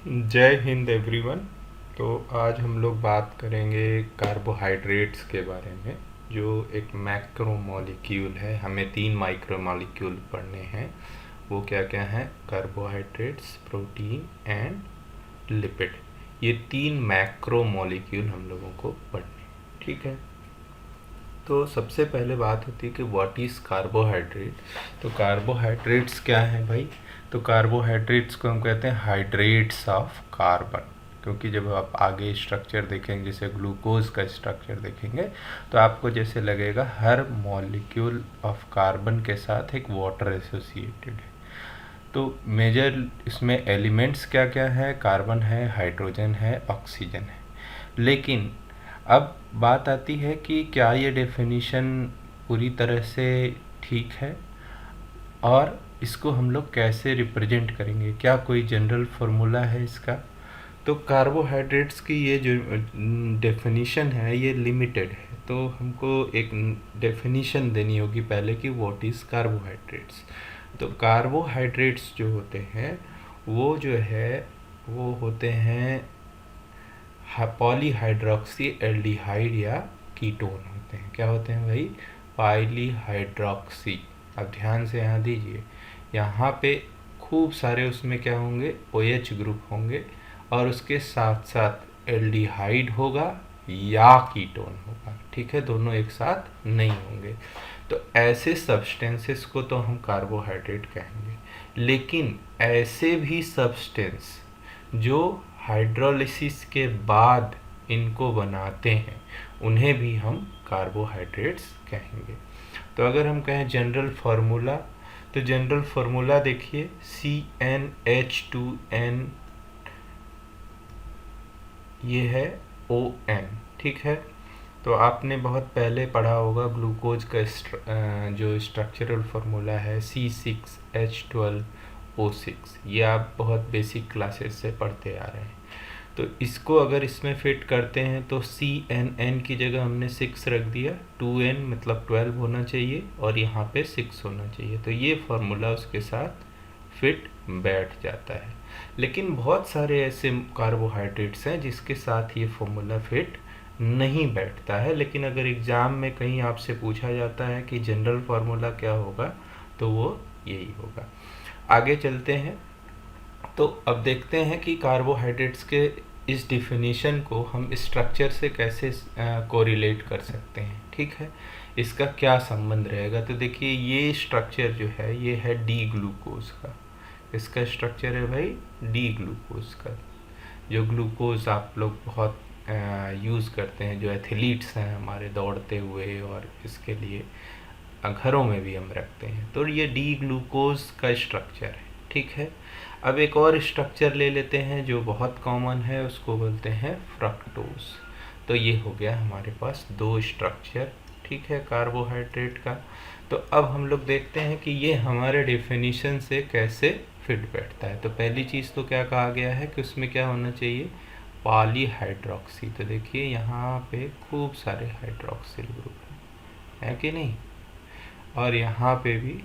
जय हिंद एवरीवन। तो आज हम लोग बात करेंगे कार्बोहाइड्रेट्स के बारे में, जो एक मैक्रो मॉलिक्यूल है। हमें 3 माइक्रो मॉलिक्यूल पढ़ने हैं। वो क्या क्या हैं? Carbohydrates, protein and lipid. ये 3 मैक्रो मॉलिक्यूल हम लोगों को पढ़ने हैं, ठीक है। तो सबसे पहले बात होती है कि व्हाट इज़ कार्बोहाइड्रेट। तो कार्बोहाइड्रेट्स क्या है भाई? तो कार्बोहाइड्रेट्स को हम कहते हैं हाइड्रेट्स ऑफ कार्बन, क्योंकि जब आप आगे स्ट्रक्चर देखेंगे, जैसे ग्लूकोज का स्ट्रक्चर देखेंगे, तो आपको जैसे लगेगा हर मॉलिक्यूल ऑफ कार्बन के साथ एक वाटर एसोसिएटेड है। तो मेजर इसमें एलिमेंट्स क्या क्या है? कार्बन है, हाइड्रोजन है, ऑक्सीजन है। लेकिन अब बात आती है कि क्या ये डेफिनेशन पूरी तरह से ठीक है, और इसको हम लोग कैसे रिप्रेजेंट करेंगे? क्या कोई जनरल फार्मूला है इसका? तो कार्बोहाइड्रेट्स की ये जो डेफिनेशन है ये लिमिटेड है, तो हमको एक डेफिनेशन देनी होगी पहले कि व्हाट इज़ कार्बोहाइड्रेट्स। तो कार्बोहाइड्रेट्स जो होते हैं वो होते हैं पॉलीहाइड्रोक्सी एल्डिहाइड या कीटोन होते हैं। क्या होते हैं भाई? पॉलीहाइड्रोक्सी। अब ध्यान से यहाँ दीजिए, यहाँ पे खूब सारे उसमें क्या होंगे? OH ग्रुप होंगे, और उसके साथ साथ एल्डिहाइड होगा या कीटोन होगा, ठीक है। दोनों एक साथ नहीं होंगे। तो ऐसे सब्सटेंसेस को तो हम कार्बोहाइड्रेट कहेंगे। लेकिन ऐसे भी सब्सटेंस जो हाइड्रोलिसिस के बाद इनको बनाते हैं, उन्हें भी हम कार्बोहाइड्रेट्स कहेंगे। तो अगर हम कहें जनरल फार्मूला, तो जनरल फार्मूला देखिए CnH2n, ये है ON, ठीक है। तो आपने बहुत पहले पढ़ा होगा ग्लूकोज का जो स्ट्रक्चरल फार्मूला है C6H12O6। ये आप बहुत बेसिक क्लासेस से पढ़ते आ रहे हैं। तो इसको अगर इसमें फिट करते हैं तो CNN की जगह हमने 6 रख दिया, 2N मतलब 12 होना चाहिए, और यहाँ पे 6 होना चाहिए। तो ये फार्मूला उसके साथ फिट बैठ जाता है। लेकिन बहुत सारे ऐसे कार्बोहाइड्रेट्स हैं जिसके साथ ये फार्मूला फिट नहीं बैठता है। लेकिन अगर एग्ज़ाम में कहीं आपसे पूछा जाता है कि जनरल फार्मूला क्या होगा, तो वो यही होगा। आगे चलते हैं। तो अब देखते हैं कि कार्बोहाइड्रेट्स के इस डिफिनीशन को हम स्ट्रक्चर से कैसे कोरिलेट कर सकते हैं, ठीक है। इसका क्या संबंध रहेगा? तो देखिए, ये स्ट्रक्चर जो है ये है डी ग्लूकोज का। इसका स्ट्रक्चर है भाई डी ग्लूकोज का। जो ग्लूकोज आप लोग बहुत यूज़ करते हैं, जो एथलीट्स हैं हमारे दौड़ते हुए, और इसके लिए घरों में भी हम रखते हैं। तो ये डी ग्लूकोज का स्ट्रक्चर है, ठीक है। अब एक और स्ट्रक्चर ले लेते हैं जो बहुत कॉमन है, उसको बोलते हैं फ्रक्टोज। तो ये हो गया हमारे पास 2 स्ट्रक्चर, ठीक है, कार्बोहाइड्रेट का। तो अब हम लोग देखते हैं कि ये हमारे डेफिनेशन से कैसे फिट बैठता है। तो पहली चीज़ तो क्या कहा गया है कि उसमें क्या होना चाहिए? पॉलीहाइड्रोक्सी। तो देखिए यहाँ पे खूब सारे हाइड्रोक्सिल ग्रुप है कि नहीं? और यहाँ पे भी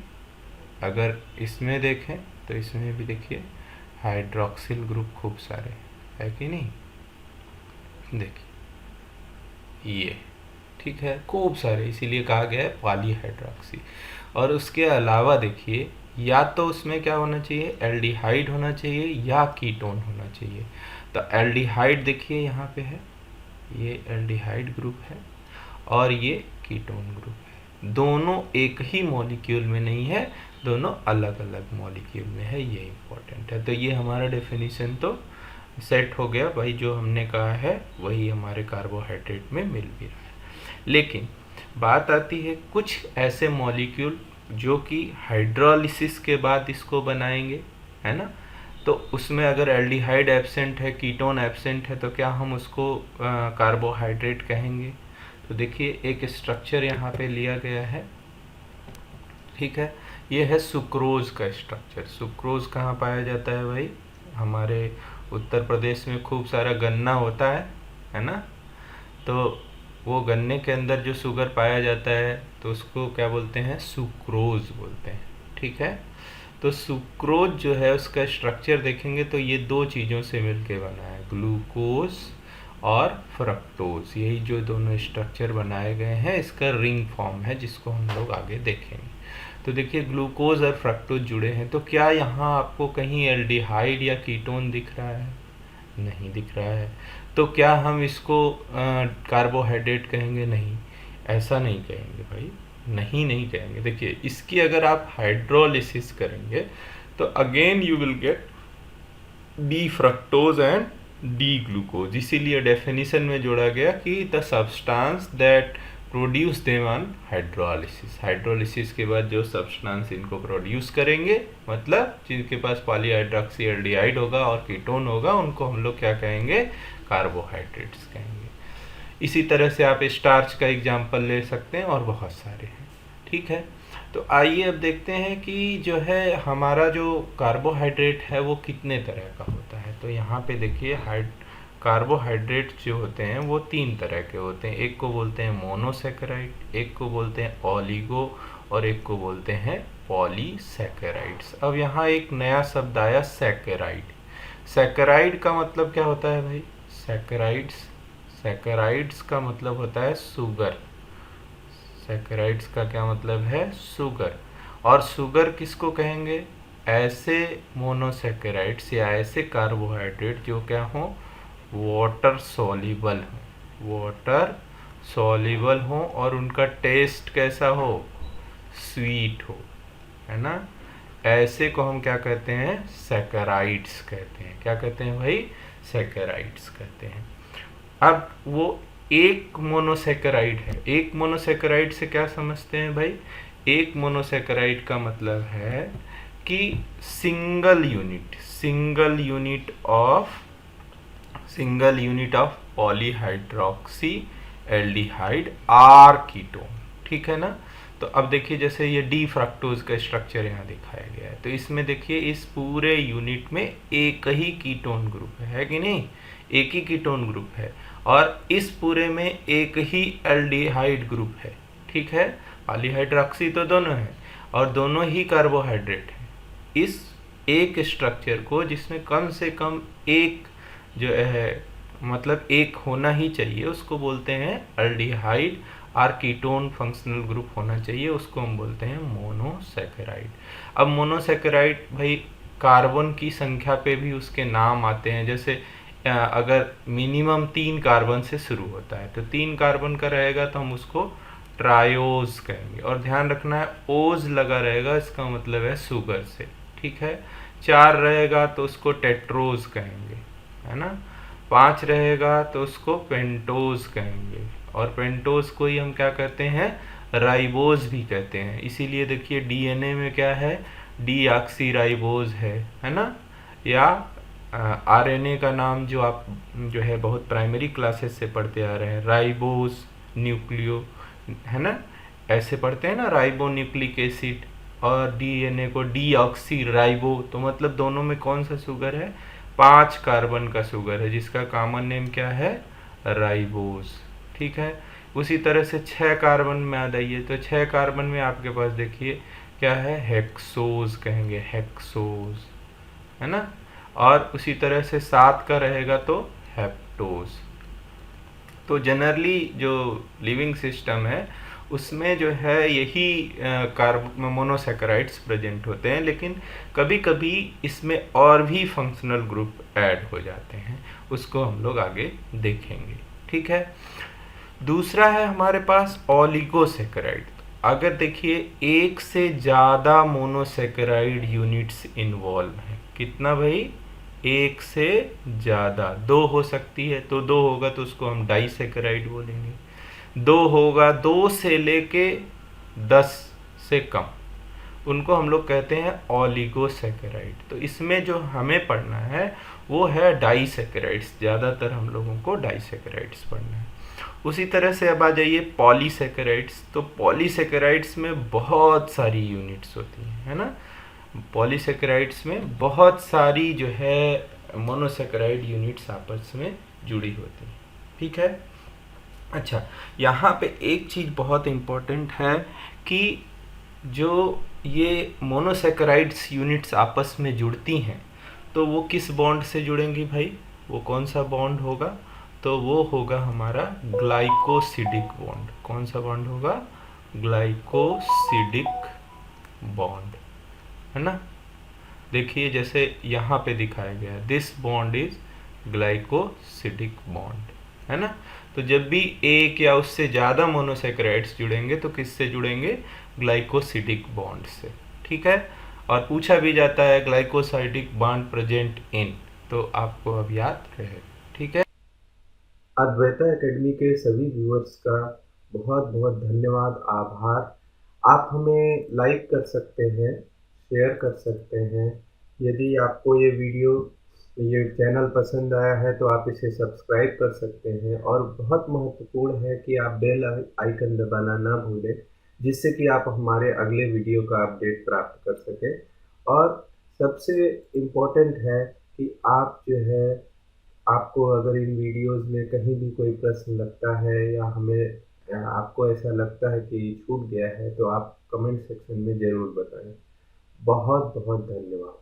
अगर इसमें देखें तो इसमें भी देखिए हाइड्रोक्सिल ग्रुप खूब सारे है कि नहीं? देखिए ये, ठीक है, खूब सारे, इसीलिए कहा गया है पॉलीहाइड्रोक्सी। और उसके अलावा देखिए, या तो उसमें क्या होना चाहिए? एल्डिहाइड होना चाहिए या कीटोन होना चाहिए। तो एल्डिहाइड देखिए यहाँ पे है, ये एल्डिहाइड ग्रुप है, और ये कीटोन ग्रुप है। दोनों एक ही मॉलिक्यूल में नहीं है, दोनों अलग अलग मॉलिक्यूल में है, ये इम्पोर्टेंट है। तो ये हमारा डेफिनेशन तो सेट हो गया भाई, जो हमने कहा है वही हमारे कार्बोहाइड्रेट में मिल भी रहा है। लेकिन बात आती है कुछ ऐसे मॉलिक्यूल जो कि हाइड्रोलिसिस के बाद इसको बनाएंगे, है ना। तो उसमें अगर एल्डिहाइड एब्सेंट है, कीटोन एब्सेंट है, तो क्या हम उसको कार्बोहाइड्रेट कहेंगे? तो देखिए एक स्ट्रक्चर यहाँ पे लिया गया है, ठीक है। ये है सुक्रोज का स्ट्रक्चर। सुक्रोज कहाँ पाया जाता है भाई? हमारे उत्तर प्रदेश में खूब सारा गन्ना होता है ना। तो वो गन्ने के अंदर जो शुगर पाया जाता है, तो उसको क्या बोलते हैं? सुक्रोज बोलते हैं, ठीक है। तो तो सुक्रोज जो है उसका स्ट्रक्चर देखेंगे तो ये दो चीज़ों से मिलके बना है, ग्लूकोज और फ्रक्टोज, यही जो दोनों स्ट्रक्चर बनाए गए हैं इसका रिंग फॉर्म है, जिसको हम लोग आगे देखेंगे। तो देखिए ग्लूकोज और फ्रक्टोज जुड़े हैं, तो क्या यहाँ आपको कहीं एल्डिहाइड या कीटोन दिख रहा है? नहीं दिख रहा है। तो क्या हम इसको कार्बोहाइड्रेट कहेंगे? नहीं, ऐसा नहीं कहेंगे भाई, नहीं कहेंगे। देखिए इसकी अगर आप हाइड्रोलिसिस करेंगे तो again you will get D fructose and D glucose, इसीलिए डेफिनेशन में जोड़ा गया कि the substance that produce them on hydrolysis. Hydrolysis के बाद जो सब्सटेंस इनको प्रोड्यूस करेंगे, मतलब जिनके पास पॉलीहाइड्रोक्सी एल्डिहाइड होगा और कीटोन होगा, उनको हम लोग क्या कहेंगे? कार्बोहाइड्रेट्स कहेंगे। इसी तरह से आप स्टार्च का एग्जाम्पल ले सकते हैं और बहुत सारे हैं, ठीक है। तो आइए अब देखते हैं कि जो है हमारा जो कार्बोहाइड्रेट है वो कितने तरह का होता है। तो यहाँ पे देखिए कार्बोहाइड्रेट जो होते हैं वो तीन तरह के होते हैं। एक को बोलते हैं मोनोसैकेराइड, एक को बोलते हैं ओलिगो, और एक को बोलते हैं पॉलीसैकेराइड्स। अब यहाँ एक नया शब्द आया, सैकेराइड। सैकेराइड का मतलब क्या होता है भाई? सैकेराइड्स का मतलब होता है शुगर। सैकेराइड्स का क्या मतलब है? शुगर। और शुगर किसको कहेंगे? ऐसे मोनोसैकेराइड्स या ऐसे कार्बोहाइड्रेट जो क्या हो? वाटर सॉल्युबल हो और उनका टेस्ट कैसा हो? स्वीट हो, है ना। ऐसे को हम क्या कहते हैं? सैकेराइड्स कहते हैं। क्या कहते हैं भाई? सैकेराइड्स कहते हैं। अब वो एक मोनोसैकेराइड है। एक मोनोसैकेराइड से क्या समझते हैं भाई? एक मोनोसैकेराइड का मतलब है कि single unit of polyhydroxy aldehyde or ketone, ठीक है ना। तो अब देखिए जैसे ये डी फ्रक्टोज का स्ट्रक्चर यहाँ दिखाया गया है, तो इसमें देखिए इस पूरे यूनिट में एक ही कीटोन ग्रुप है कि नहीं? एक ही कीटोन ग्रुप है, और इस पूरे में एक ही एल्डिहाइड ग्रुप है, ठीक है। पॉलीहाइड्रोक्सी तो दोनों है और दोनों ही कार्बोहाइड्रेट है। इस एक स्ट्रक्चर को जिसमें कम से कम एक जो है मतलब एक होना ही चाहिए, उसको बोलते हैं एल्डिहाइड और कीटोन फंक्शनल ग्रुप होना चाहिए, उसको हम बोलते हैं मोनोसैकेराइड। अब मोनोसैकेराइड भाई कार्बन की संख्या पे भी उसके नाम आते हैं। जैसे अगर मिनिमम 3 कार्बन से शुरू होता है तो 3 कार्बन का रहेगा तो हम उसको ट्रायोज कहेंगे, और ध्यान रखना है ओज लगा रहेगा, इसका मतलब है शुगर से, ठीक है। 4 रहेगा तो उसको टेट्रोज कहेंगे, है ना। 5 रहेगा तो उसको पेंटोज कहेंगे, और पेंटोज को ही हम क्या कहते हैं? राइबोज भी कहते हैं। इसीलिए देखिए डीएनए में क्या है? डीऑक्सीराइबोज है ना। या आरएनए का नाम जो आप जो है बहुत प्राइमरी क्लासेस से पढ़ते आ रहे हैं, राइबोज न्यूक्लियो, है ना, ऐसे पढ़ते हैं ना, राइबो न्यूक्लिक एसिड, और डीएनए को डीऑक्सीराइबो। तो मतलब दोनों में कौन सा शुगर है? 5 कार्बन का शुगर है, जिसका कॉमन नेम क्या है? राइबोज, ठीक है। उसी तरह से 6 कार्बन में आ जाइए, तो 6 कार्बन में आपके पास देखिए क्या है? हेक्सोज कहेंगे, हेक्सोज, है ना। और उसी तरह से 7 का रहेगा तो हेप्टोज। तो जनरली जो लिविंग सिस्टम है उसमें जो है यही मोनोसैकेराइड्स प्रेजेंट होते हैं, लेकिन कभी कभी इसमें और भी फंक्शनल ग्रुप ऐड हो जाते हैं, उसको हम लोग आगे देखेंगे, ठीक है। दूसरा है हमारे पास ओलिगोसैकेराइड। अगर देखिए एक से ज़्यादा मोनोसैकेराइड यूनिट्स इन्वॉल्व हैं, कितना भाई? एक से ज़्यादा, 2 हो सकती है, तो 2 होगा तो उसको हम डाइसैकेराइड बोलेंगे। 2 होगा, 2 से लेके 10 से कम, उनको हम लोग कहते हैं ओलिगोसैकेराइड। तो इसमें जो हमें पढ़ना है वो है डाइसैकेराइड्स, ज़्यादातर हम लोगों को डाइसैकेराइड्स पढ़ना है। उसी तरह से अब आ जाइए पॉलीसैकेराइड्स। तो पॉलीसैकेराइड्स में बहुत सारी यूनिट्स होती हैं, है ना। पॉलीसैकेराइड्स में बहुत सारी जो है मोनोसैकेराइड यूनिट्स आपस में जुड़ी होती हैं, ठीक है। अच्छा, यहाँ पे एक चीज़ बहुत इम्पोर्टेंट है कि जो ये मोनोसेकेराइड्स यूनिट्स आपस में जुड़ती हैं तो वो किस बॉन्ड से जुड़ेंगी भाई? वो कौन सा बॉन्ड होगा? तो वो होगा हमारा ग्लाइकोसिडिक बॉन्ड। कौन सा बॉन्ड होगा? ग्लाइकोसिडिक बॉन्ड, है ना। देखिए जैसे यहाँ पे दिखाया गया है, this bond is glycosidic bond, है ना। तो जब भी एक या उससे ज़्यादा मोनोसेकेराइड्स जुड़ेंगे तो किससे जुड़ेंगे? ग्लाइकोसिडिक बॉन्ड से, ठीक है। और पूछा भी जाता है ग्लाइकोसाइडिक बॉन्ड प्रेजेंट इन, तो आपको अब याद रहे, ठीक है। अद्वैता एकेडमी के सभी व्यूअर्स का बहुत बहुत धन्यवाद, आभार। आप हमें लाइक कर सकते हैं, शेयर कर सकते हैं। यदि आपको ये चैनल पसंद आया है तो आप इसे सब्सक्राइब कर सकते हैं, और बहुत महत्वपूर्ण है कि आप बेल आइकन दबाना ना भूलें, जिससे कि आप हमारे अगले वीडियो का अपडेट प्राप्त कर सकें। और सबसे इम्पोर्टेंट है कि आप जो है, आपको अगर इन वीडियोस में कहीं भी कोई प्रश्न लगता है या आपको ऐसा लगता है कि छूट गया है तो आप कमेंट सेक्शन में ज़रूर बताएं। बहुत बहुत धन्यवाद।